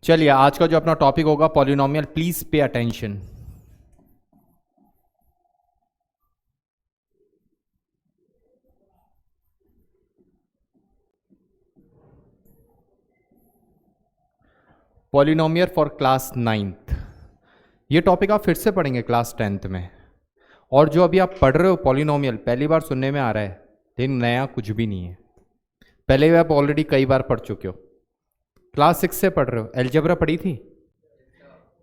चलिए आज का जो अपना टॉपिक होगा polynomial, please pay attention. Polynomial for class 9th। ये टॉपिक आप फिर से पढ़ेंगे क्लास 10th में। और जो अभी आप पढ़ रहे हो पॉलिनोमियल, पहली बार सुनने में आ रहा है, लेकिन नया कुछ भी नहीं है। पहले भी आप ऑलरेडी कई बार पढ़ चुके हो। क्लास 6 से पढ़ रहे हो। एलजेब्रा पढ़ी थी।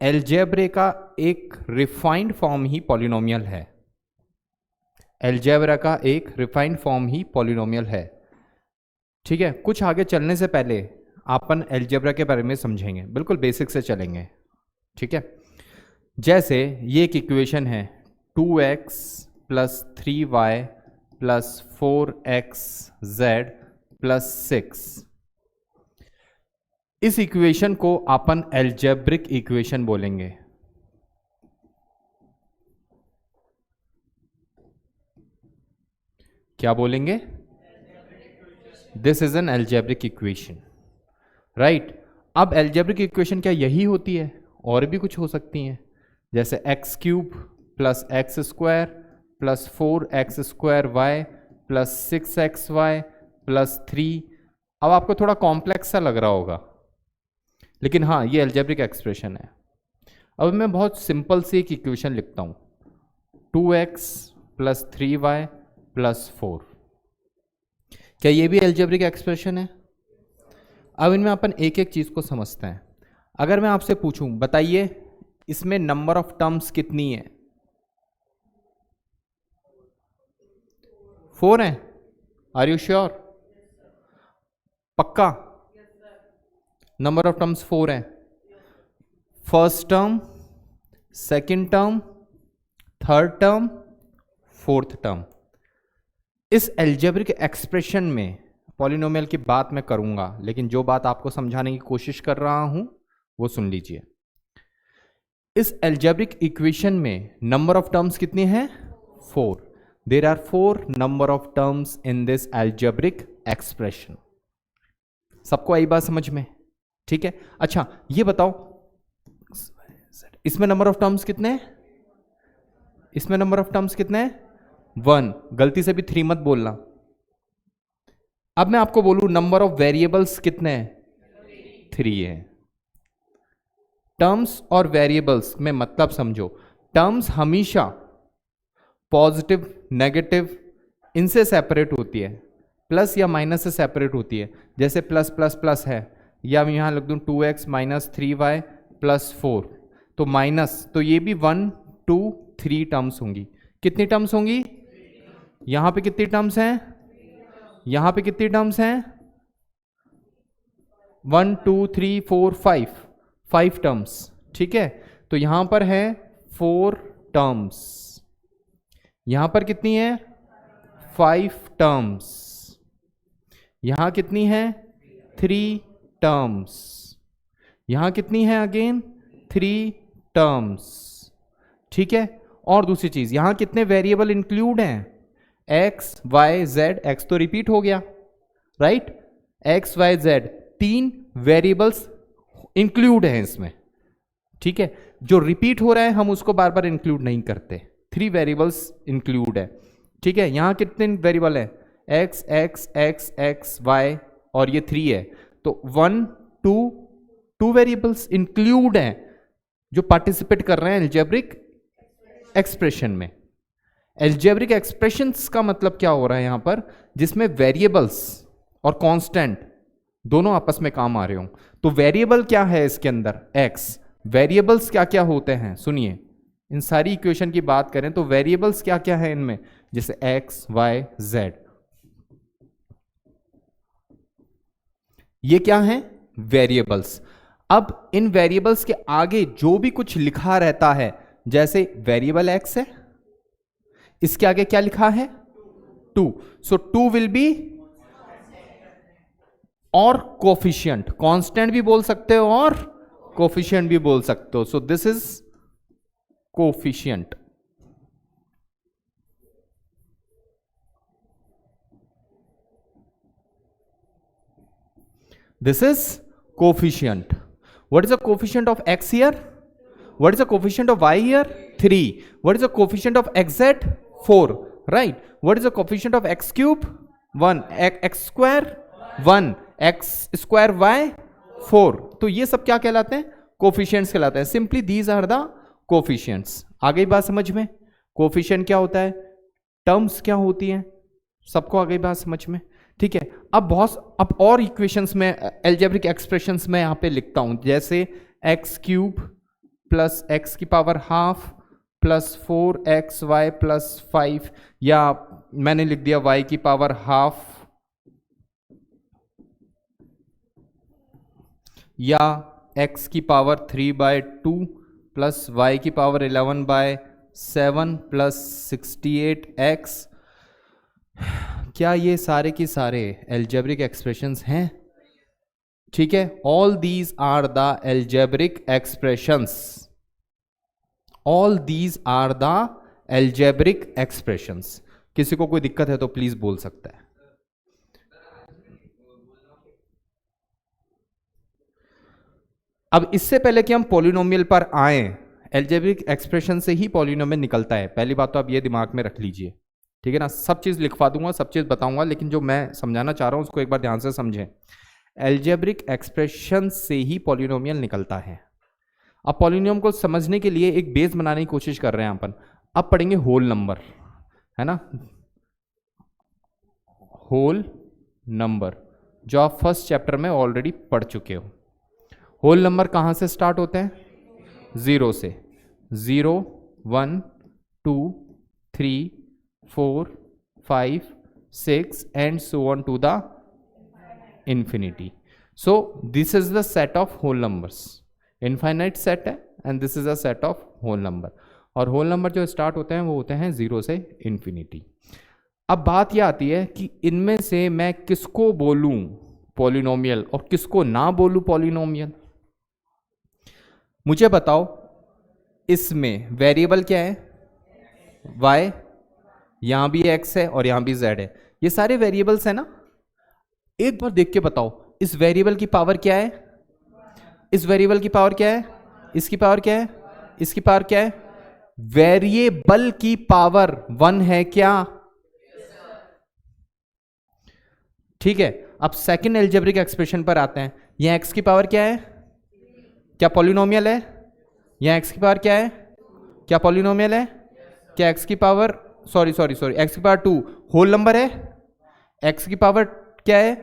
एलजेब्रे का एक रिफाइंड फॉर्म ही पॉलिनोमियल है। एलजेब्रा का एक रिफाइंड फॉर्म ही पॉलिनोमियल है। ठीक है, कुछ आगे चलने से पहले अपन एलजेब्रा के बारे में समझेंगे, बिल्कुल बेसिक से चलेंगे। ठीक है, जैसे ये एक इक्वेशन है 2x plus 3y plus 4xz plus 6। इस इक्वेशन को अपन एल्जेब्रिक इक्वेशन बोलेंगे। क्या बोलेंगे? This is an algebraic equation, right. अब एल्जेब्रिक इक्वेशन क्या यही होती है? और भी कुछ हो सकती हैं, जैसे x cube plus x square plus 4x² plus 6xy plus 3। अब आपको थोड़ा कॉम्प्लेक्स सा लग रहा होगा, लेकिन हाँ ये एल्जेब्रिक एक्सप्रेशन है। अब मैं बहुत सिंपल सी एक इक्वेशन लिखता हूँ 2x प्लस 3y प्लस 4। क्या ये भी एल्जेब्रिक एक्सप्रेशन है? अब इनमें अपन एक एक चीज को समझते हैं। अगर मैं आपसे पूछूं, बताइए इसमें नंबर ऑफ टर्म्स कितनी है? 4 है। Are you sure? पक्का? नंबर ऑफ टर्म्स 4 है। First term, second term, third term, fourth term. इस एल्जेब्रिक एक्सप्रेशन में पॉलिनोमियल की बात मैं करूंगा, लेकिन जो बात आपको समझाने की कोशिश कर रहा हूं वो सुन लीजिए। इस एल्जेब्रिक इक्वेशन में नंबर ऑफ टर्म्स कितने हैं? 4। There are 4 number of terms in this algebraic expression. सबको आई बात समझ में? ठीक है, अच्छा ये बताओ इसमें नंबर ऑफ टर्म्स कितने हैं? इसमें नंबर ऑफ टर्म्स कितने हैं? 1। गलती से भी 3 मत बोलना। अब मैं आपको बोलूं नंबर ऑफ वेरिएबल्स कितने हैं? 3 है। टर्म्स और वेरिएबल्स में मतलब समझो, टर्म्स हमेशा पॉजिटिव, नेगेटिव इनसे सेपरेट होती है, प्लस या माइनस से सेपरेट होती है। जैसे प्लस प्लस प्लस है, या मैं यहां लिख दूं 2x माइनस 3y प्लस 4, तो माइनस, तो ये भी 1 2 3 टर्म्स होंगी। कितनी टर्म्स होंगी? यहां पे कितनी टर्म्स हैं? यहां पे कितनी टर्म्स हैं? 1 2 3 4 5 टर्म्स। ठीक है, तो यहां पर है 4 टर्म्स। यहां पर कितनी है? 5 टर्म्स। यहां कितनी है? 3 टर्म्स। यहां कितनी है? Again 3 terms. ठीक है, और दूसरी चीज, यहां कितने वेरिएबल इंक्लूड हैं? x y z। x तो रिपीट हो गया, right. x y z 3 variables include हैं इसमें। ठीक है, जो रिपीट हो रहा है हम उसको बार बार इंक्लूड नहीं करते। 3 वेरिएबल्स इंक्लूड है। ठीक है, यहां कितने वेरिएबल है? x x x x y और ये 3 है, तो 1 2 वेरिएबल्स इंक्लूड हैं जो पार्टिसिपेट कर रहे हैं एल्जेब्रिक एक्सप्रेशन में। एल्जेब्रिक एक्सप्रेशंस का मतलब क्या हो रहा है यहां पर? जिसमें वेरिएबल्स और कांस्टेंट दोनों आपस में काम आ रहे हो। तो वेरिएबल क्या है इसके अंदर? x। वेरिएबल्स क्या क्या होते हैं? सुनिए, इन सारी इक्वेशन की बात करें तो वेरिएबल्स क्या क्या है इनमें? जैसे x y z, ये क्या है? वेरिएबल्स। अब इन वेरिएबल्स के आगे जो भी कुछ लिखा रहता है, जैसे वेरिएबल x है, इसके आगे क्या लिखा है? 2। सो 2 विल बी, और कोफिशिएंट, कांस्टेंट भी बोल सकते हो और कोफिशिएंट भी बोल सकते हो। So this is coefficient. This is coefficient. What is the coefficient of x here, what is the coefficient of y here 3, what is the coefficient of xz 4, right, what is the coefficient of x cube 1, x square 1, x square y 4। तो ये सब क्या कहलाते हैं, coefficients कहलाते हैं। Simply these are the coefficients. आ गई बात समझ में, कोफिशिएंट क्या होता है, टर्म्स क्या होती हैं, सबको आ गई बात समझ में, ठीक है। अब और इक्वेशंस में एल्जेब्रिक एक्सप्रेशंस में यहां पे लिखता हूं, जैसे एक्स क्यूब प्लस एक्स की power half plus 4xy plus 5, या मैंने लिख दिया y की पावर हाफ, या x की पावर 3/2 प्लस y की पावर 11/7 प्लस 68x। क्या ये सारे के सारे एल्जेब्रिक एक्सप्रेशंस हैं? ठीक है, all these are the algebraic expressions, all these are the algebraic expressions. किसी को कोई दिक्कत है तो प्लीज बोल सकता है। अब इससे पहले कि हम पॉलिनोमियल पर आए, एल्जेब्रिक एक्सप्रेशन से ही पॉलिनोमियल निकलता है, पहली बात तो आप ये दिमाग में रख लीजिए, ठीक है ना। सब चीज लिखवा दूंगा, सब चीज बताऊंगा, लेकिन जो मैं समझाना चाह रहा हूं उसको एक बार ध्यान से समझें। एल्जेब्रिक एक्सप्रेशन से ही पॉलिनोमियल निकलता है। अब पॉलिनोमियल को समझने के लिए एक बेस बनाने की कोशिश कर रहे हैं अपन। अब पढ़ेंगे होल नंबर, है ना, होल नंबर, जो आप फर्स्ट चैप्टर में ऑलरेडी पढ़ चुके हो। होल नंबर कहां से स्टार्ट होते हैं, 0 से, 0 1 2 3 4 5 6 and so on to the infinity. So this is the set of whole numbers, infinite set है, and this is a set of whole number। और whole number जो स्टार्ट होते हैं वो होते हैं 0 से infinity। अब बात यह आती है कि इनमें से मैं किसको बोलूं पॉलिनोमियल और किसको ना बोलूं पॉलिनोमियल। मुझे बताओ, इसमें वेरिएबल क्या है, y, यहां भी x है और यहां भी z है, ये सारे वेरिएबल्स है ना। एक बार देख के बताओ, इस वेरिएबल की पावर क्या है, इस वेरिएबल की पावर क्या है, इसकी पावर क्या है, इसकी पावर क्या है, वेरिएबल की पावर 1 है क्या? ठीक है। अब सेकंड एल्जेब्रिक एक्सप्रेशन पर आते हैं। यहां x की पावर क्या है, क्या पॉलिनोमियल है? यहां x की पावर क्या है, क्या पॉलिनोमियल है? क्या x की पावर x की पावर 2 होल नंबर है? x की पावर क्या है,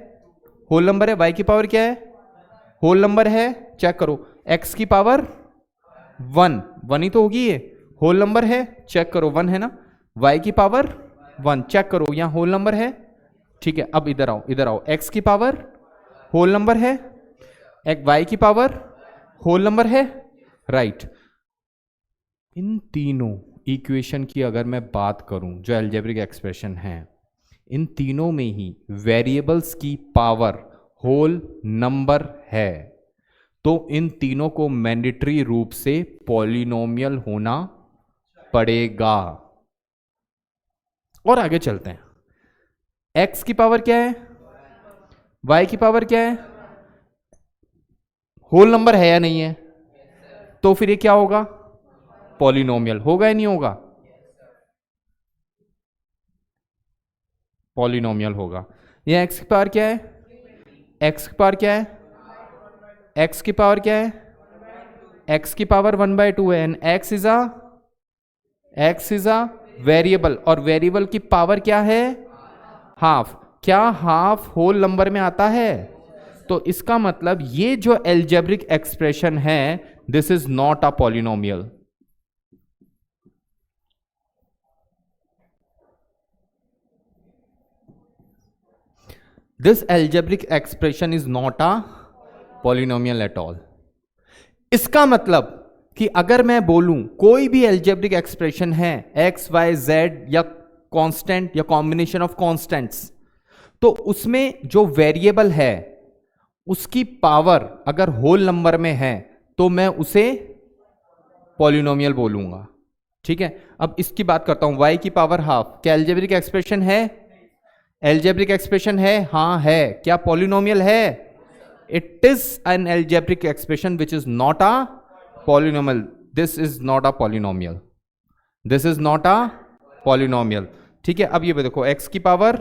होल नंबर है। y की पावर क्या है, होल नंबर है। चेक करो, x की पावर 1 ही तो होगी, ये होल नंबर है, चेक करो 1 है ना। y की पावर 1, चेक करो यहां होल नंबर है, ठीक है। अब इधर आओ, x की पावर होल नंबर है, y की पावर होल नंबर है, राइट। इन तीनों इक्वेशन की अगर मैं बात करूं जो एल्जेब्रिक एक्सप्रेशन है, इन तीनों में ही वेरिएबल्स की पावर होल नंबर है, तो इन तीनों को मैंडेटरी रूप से पॉलिनोमियल होना पड़ेगा। और आगे चलते हैं, x की पावर क्या है, y की पावर क्या है, होल नंबर है या नहीं है, तो फिर ये क्या होगा, पॉलिनोमियल होगा या नहीं होगा, पॉलिनोमियल होगा। यह x की पावर क्या है, x की पावर क्या है, x की पावर क्या है, x की पावर 1/2 है, and x is a variable, और वेरिएबल की पावर क्या है, हाफ। क्या हाफ होल नंबर में आता है? तो इसका मतलब ये जो एल्जेब्रिक एक्सप्रेशन है, this is not a polynomial. This algebraic expression is not a polynomial at all। इसका मतलब कि अगर मैं बोलूं कोई भी algebraic expression है x, y, z या कांस्टेंट या कॉम्बिनेशन ऑफ कांस्टेंट्स, तो उसमें जो वेरिएबल है उसकी पावर अगर होल नंबर में है तो मैं उसे पॉलिनोमियल बोलूंगा, ठीक है। अब इसकी बात करता हूं, y की पावर हाफ, क्या algebraic एक्सप्रेशन है? एल्जेब्रिक एक्सप्रेशन है, हाँ है। क्या पॉलिनोमियल है? It is an algebraic expression which is not a polynomial. This is not a polynomial. This is not a polynomial. ठीक है, अब ये देखो x की पावर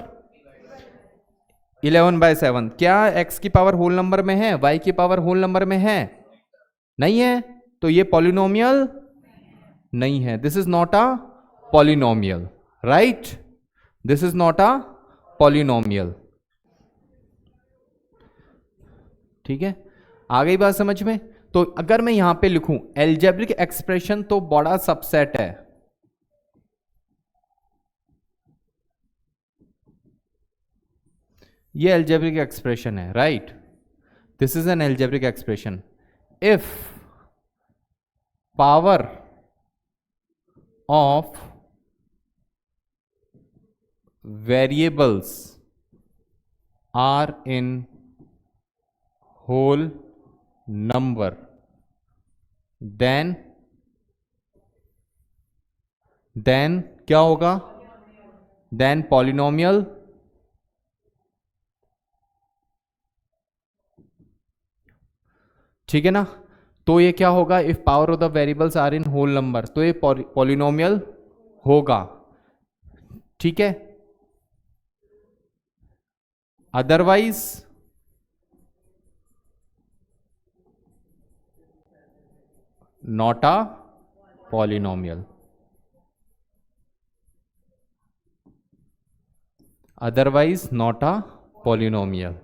11/7 क्या x की पावर होल नंबर में है, y की पावर होल नंबर में है? नहीं है, तो ये पॉलिनोमियल नहीं है. This is not a polynomial, right? This is not a polynomial. ठीक है, आ गई बात समझ में? तो अगर मैं यहां पे लिखूं एल्जेब्रिक एक्सप्रेशन तो बड़ा सबसेट है. ये एल्जेब्रिक एक्सप्रेशन है, right? This is an algebraic expression. If power of variables are in whole number, then क्या होगा? then polynomial. ठीक है ना? तो ये क्या होगा? If power of the variables are in whole number, तो ये पॉलिनोमियल होगा. ठीक है, otherwise not a polynomial. Otherwise not a polynomial.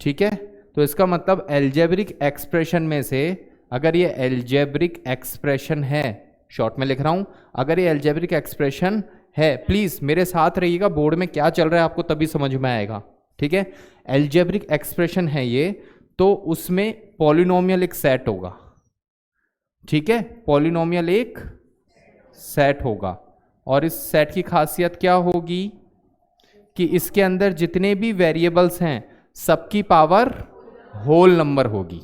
ठीक है, तो इसका मतलब एल्जेब्रिक एक्सप्रेशन में से, अगर ये एल्जेब्रिक एक्सप्रेशन है, शॉर्ट में लिख रहा हूं, अगर ये एल्जेब्रिक एक्सप्रेशन है, प्लीज मेरे साथ रहिएगा, बोर्ड में क्या चल रहा है आपको तभी समझ में आएगा. ठीक है, एल्जेब्रिक एक्सप्रेशन है ये, तो उसमें पॉलिनोमियल एक सेट होगा. ठीक है, पॉलिनोमियल एक सेट होगा, और इस सेट की खासियत क्या होगी कि इसके अंदर जितने भी वेरिएबल्स हैं सबकी पावर होल नंबर होगी.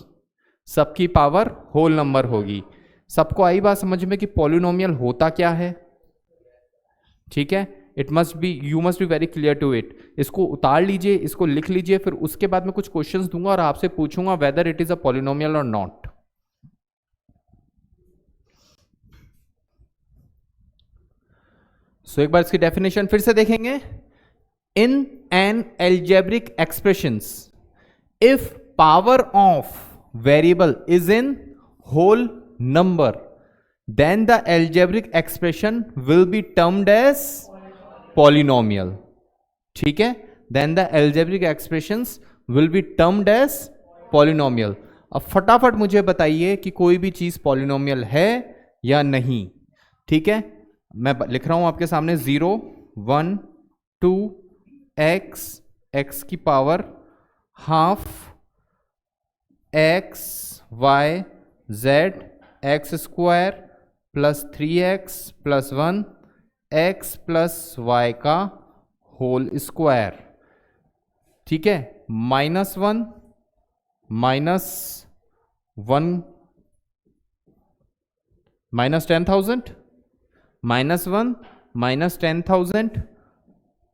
सबकी पावर होल नंबर होगी. सबको आई बात समझ में कि पॉलिनोमियल होता क्या है? ठीक है, it must be, you must be very clear to it. इसको उतार लीजिए, इसको लिख लीजिए, फिर उसके बाद मैं कुछ क्वेश्चंस दूंगा और आपसे पूछूंगा whether it is a polynomial और नॉट. सो एक बार इसकी डेफिनेशन फिर से देखेंगे. In an algebraic expressions, if power of variable is in whole number, then the algebraic expression will be termed as polynomial. ठीक है, then the algebraic expressions will be termed as polynomial. अब फटाफट मुझे बताइए कि कोई भी चीज पॉलिनोमियल है या नहीं. ठीक है, मैं लिख रहा हूं आपके सामने 0 1 2 x की power half x y z x square plus 3x plus 1 x plus y का होल स्क्वायर. ठीक है, -1 माइनस 10,000 -1 -10,000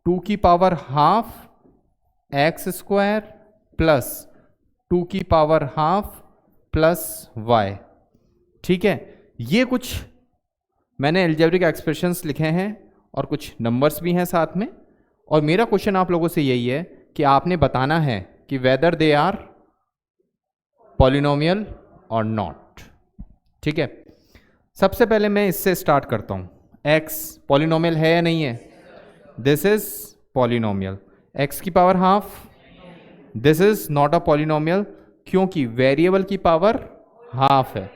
2 की power half x square plus 2 की पावर हाफ प्लस y. ठीक है, ये कुछ मैंने एल्जेब्रिक एक्सप्रेशंस लिखे हैं और कुछ नंबर्स भी हैं साथ में. और मेरा क्वेश्चन आप लोगों से यही है कि आपने बताना है कि वेदर दे आर पॉलिनोमियल और नॉट. ठीक है, सबसे पहले मैं इससे स्टार्ट करता हूं. x पॉलिनोमियल है या नहीं है? This is polynomial. x की power half, this is not a polynomial, क्योंकि वेरिएबल की पावर हाफ है,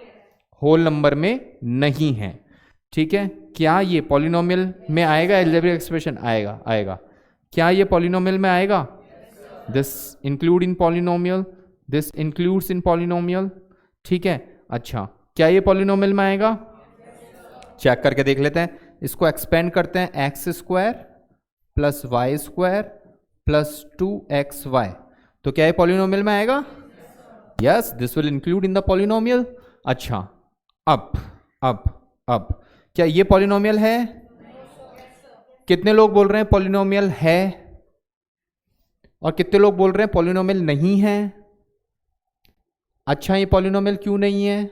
होल नंबर में नहीं है. ठीक है, क्या ये पॉलिनोमियल में आएगा? एल्जेब्रिक एक्सप्रेशन आएगा, आएगा. क्या ये पॉलिनोमियल में आएगा? This include in polynomial, this includes in polynomial. ठीक है, अच्छा, क्या ये पॉलिनोमियल में आएगा? चेक करके देख लेते हैं. इसको एक्सपेंड करते हैं, x square plus y square plus 2xy. तो क्या ये पॉलिनोमियल में आएगा? Yes, this will include in the polynomial. अच्छा, अब क्या ये पॉलिनोमियल है? कितने लोग बोल रहे हैं पॉलिनोमियल है और कितने लोग बोल रहे हैं पॉलिनोमियल नहीं है? अच्छा, ये पॉलिनोमियल क्यों नहीं है?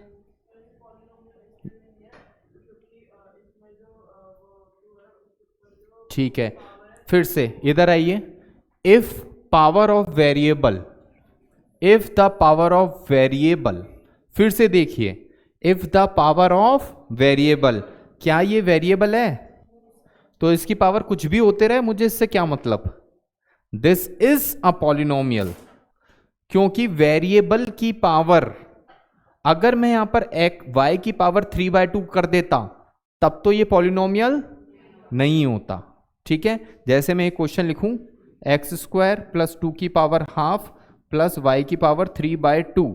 ठीक है, फिर से इधर आइए। If power of variable, if the power of variable, फिर से देखिए, if the power of variable, क्या ये वेरिएबल है? तो इसकी पावर कुछ भी होते रहे, मुझे इससे क्या मतलब? दिस इज अ पॉलिनोमियल, क्योंकि वेरिएबल की पावर, अगर मैं यहां पर एक y की पावर 3/2 कर देता तब तो ये पॉलिनोमियल नहीं होता। ठीक है, जैसे मैं एक क्वेश्चन लिखूं, x² प्लस 2 की पावर हाफ प्लस y की पावर 3/2,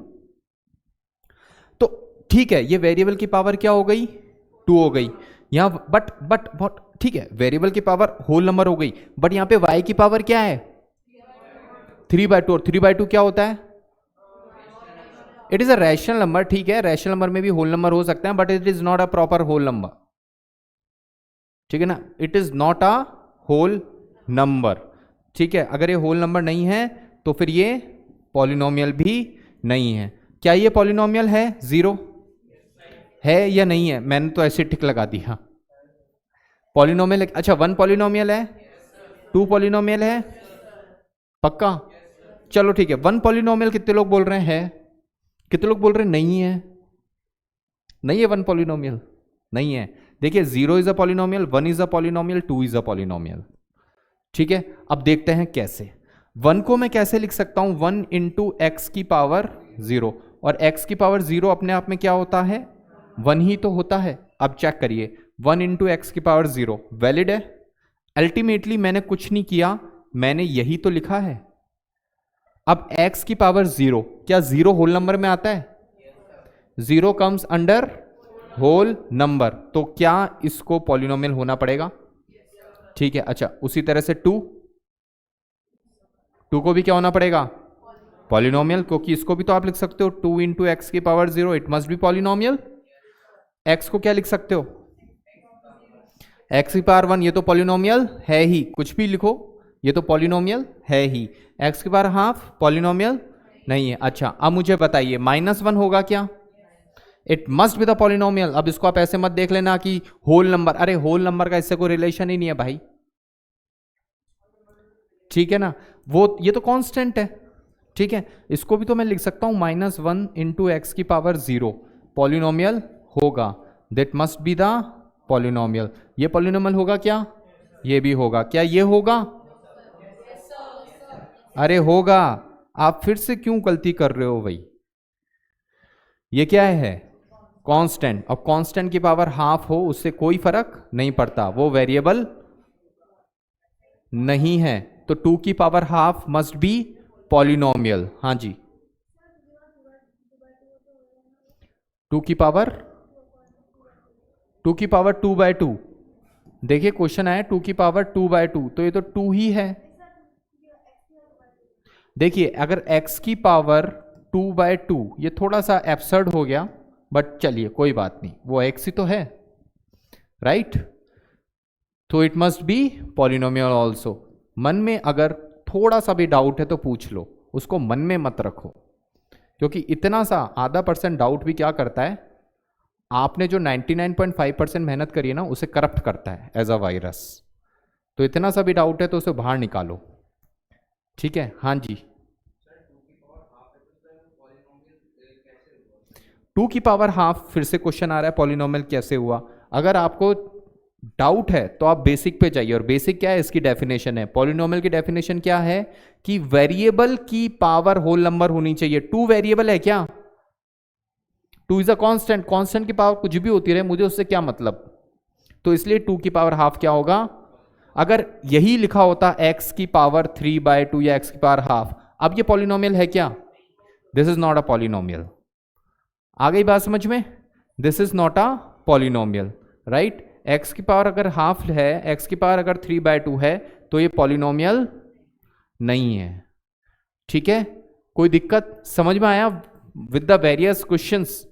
तो ठीक है, ये वेरिएबल की पावर क्या हो गई? 2 हो गई। यहां बट ठीक है, वेरिएबल की पावर होल नंबर हो गई, बट यहां पे y की पावर क्या है? 3/2, और 3/2 क्या होता है? It is a rational number. ठीक है, रैशनल नंबर में भी होल नंबर हो सकते हैं, but it is not a proper whole number. ठीक है ना, it is not a whole number. ठीक है, अगर ये होल नंबर नहीं है तो फिर ये पॉलिनोमियल भी नहीं है। क्या ये पॉलिनोमियल है? जीरो है या नहीं है? मैंने तो ऐसे टिक लगा दिया। पॉलिनोमियल, अच्छा, 1 पॉलिनोमियल है, 2 पॉलिनोमियल है, पक्का? चलो ठीक है, 1 पॉलिनोमियल कितने लोग बोल रहे हैं? कितने लोग बोल रहे हैं नहीं है? नहीं है 1 पॉलिनोमियल, नहीं है। देखिए, 0 is a polynomial, 1 is a polynomial, 2 is a polynomial. ठीक है, अब देखते हैं कैसे। 1 को मैं कैसे लिख सकता हूं? 1 इंटू एक्स की पावर 0, और x की पावर 0 अपने आप में क्या होता है? 1 ही तो होता है। अब चेक करिए, 1 इंटू एक्स की पावर 0 वैलिड है? अल्टीमेटली मैंने कुछ नहीं किया, मैंने यही तो लिखा है। अब x की पावर 0, क्या 0 होल नंबर में आता है? 0 कम्स अंडर होल नंबर, तो क्या इसको पॉलिनोमियल होना पड़ेगा? ठीक है, अच्छा, उसी तरह से 2 को भी क्या होना पड़ेगा? पॉलिनोमियल, क्योंकि इसको भी तो आप लिख सकते हो 2 इंटू एक्स की power 0, it must B polynomial. X को क्या लिख सकते हो? एक्स की पावर 1, ये तो पॉलिनोमियल है ही, कुछ भी लिखो, ये तो पॉलिनोमियल है ही। एक्स की पावर हाफ पॉलिनोमियल नहीं है। अच्छा, अब मुझे बताइए, -1 होगा क्या? It must be the polynomial. अब इसको आप ऐसे मत देख लेना कि होल नंबर, अरे होल नंबर का इससे कोई रिलेशन ही नहीं है भाई। ठीक है ना, वो ये तो कांस्टेंट है। ठीक है, इसको भी तो मैं लिख सकता हूं -1 इंटू एक्स की पावर 0 पॉलिनोमियल होगा, that must be the polynomial. ये पॉलिनोमियल होगा क्या? ये भी होगा क्या? ये होगा? अरे होगा। आप फिर से क्यों गलती कर रहे हो भाई? ये क्या है? कांस्टेंट। अब कांस्टेंट की पावर हाफ हो उससे कोई फर्क नहीं पड़ता, वो वेरिएबल नहीं है, तो 2 की power half must be polynomial. हाँ जी, 2 की पावर 2/2। देखिए क्वेश्चन आया 2 की पावर 2/2, तो ये तो 2 ही है। देखिए, अगर x की पावर 2/2, ये थोड़ा सा एब्सर्ड हो गया, बट चलिए कोई बात नहीं, वो x ही तो है, राइट? तो it must B polynomial also. मन में अगर थोड़ा सा भी डाउट है तो पूछ लो, उसको मन में मत रखो, क्योंकि इतना सा ½ % डाउट भी क्या करता है, आपने जो 99.5% मेहनत करी है ना, उसे करप्ट करता है एज अ वायरस। तो इतना सा भी डाउट है तो उसे बाहर निकालो। ठीक है, हाँ जी। 2 की पावर हाफ, फिर से क्वेश्चन आ रहा है पॉलिनोमियल कैसे हुआ। अगर आपको डाउट है तो आप बेसिक पे जाइए, और बेसिक क्या है? इसकी डेफिनेशन है, पॉलिनोमियल की डेफिनेशन क्या है कि वेरिएबल की पावर होल नंबर होनी चाहिए। 2 वेरिएबल है क्या? 2 इज अ कांस्टेंट, कांस्टेंट की पावर कुछ भी होती रहे, मुझे उससे क्या मतलब? तो इसलिए 2 की पावर हाफ क्या होगा? अगर यही लिखा होता x की पावर 3/2 या x की पावर हाफ, अब ये पॉलिनोमियल है क्या? This is not a polynomial. आ गई बात समझ में? This is not a polynomial, right? X की पावर अगर हाफ है, एक्स की पावर अगर 3/2 है, तो ये पॉलिनोमियल नहीं है। ठीक है, कोई दिक्कत? समझ में आया? With the various questions,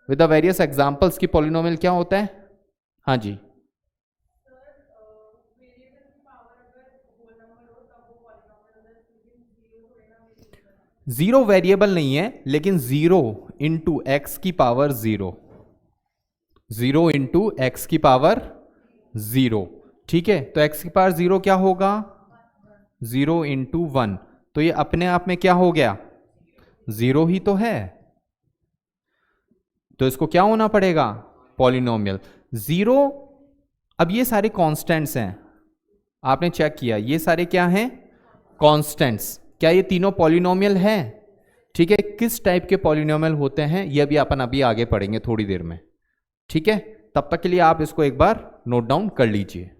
with the various examples की पॉलिनोमियल क्या होता है। हाँ जी, जीरो वेरिएबल नहीं है, लेकिन 0 इंटू एक्स की पावर 0, 0 इंटू एक्स की पावर 0, ठीक है। तो एक्स की पावर 0 क्या होगा, 0 इंटू 1, तो ये अपने आप में क्या हो गया, 0 ही तो है, तो इसको क्या होना पड़ेगा, पॉलिनोमियल 0। अब ये सारे कांस्टेंट्स हैं, आपने चेक किया, ये सारे क्या हैं, कांस्टेंट्स। क्या ये तीनों पॉलिनोमियल हैं, ठीक है। किस टाइप के पॉलिनोमियल होते हैं ये भी अपन अभी आगे पढ़ेंगे थोड़ी देर में, ठीक है। तब तक के लिए आप इसको एक बार नोट डाउन कर लीजिए।